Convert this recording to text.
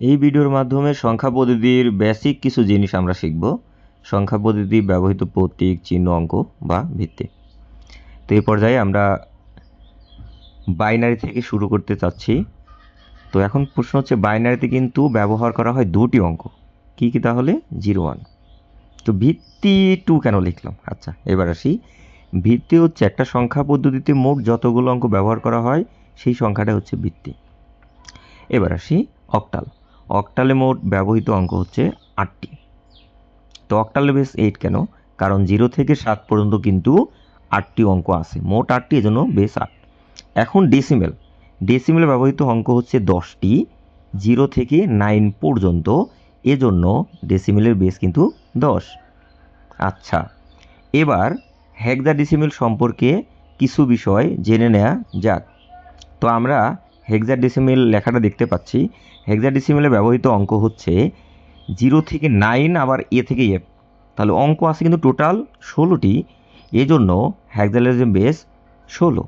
এই ভিডিওর মাধ্যমে সংখ্যা পদ্ধতির বেসিক কিছু জিনিস আমরা শিখব। সংখ্যা পদ্ধতি ব্যবহৃত প্রতীক, চিহ্ন, অঙ্ক বা ভিত্তি। তো এই পর্যায়ে আমরা বাইনারি থেকে শুরু করতে চাচ্ছি। তো এখন প্রশ্ন হচ্ছে, বাইনারিতে কিন্তু ব্যবহার করা হয় দুটি অঙ্ক। কি কি তাহলে? 0 1। তো ভিত্তি 2 কেন লিখলাম? আচ্ছা, এবার আসি। ভিত্তি হচ্ছে একটা সংখ্যা পদ্ধতিতে মোট যতগুলো অঙ্ক ব্যবহার করা হয় সেই সংখ্যাটা হচ্ছে ভিত্তি। এবার আসি অক্টাল। অক্টালে মোট ব্যবহৃত অঙ্ক হচ্ছে 8টি। তো অক্টালে বেস 8 কেন? কারণ 0 থেকে 7 পর্যন্ত কিন্তু 8টি অঙ্ক আছে, মোট 8টি, এজন্য বেস 8। এখন ডেসিমেল। ডেসিমেলে ব্যবহৃত অঙ্ক হচ্ছে 10টি, 0 থেকে 9 পর্যন্ত, এজন্য ডেসিমেলের বেস কিন্তু 10। আচ্ছা, এবার হেক্সাডেসিমেল সম্পর্কে কিছু বিষয় জেনে নেওয়া যাক। তো আমরা হেক্সাডেসিমেল লেখাটা দেখতে পাচ্ছি। হেক্সাডেসিমেলে ব্যবহৃত অঙ্ক হচ্ছে 0 থেকে 9, আবার এ থেকে এফ। তাহলে অঙ্ক আছে কিন্তু টোটাল 16টি, এজন্য হেক্সাডেসিমেল বেস 16।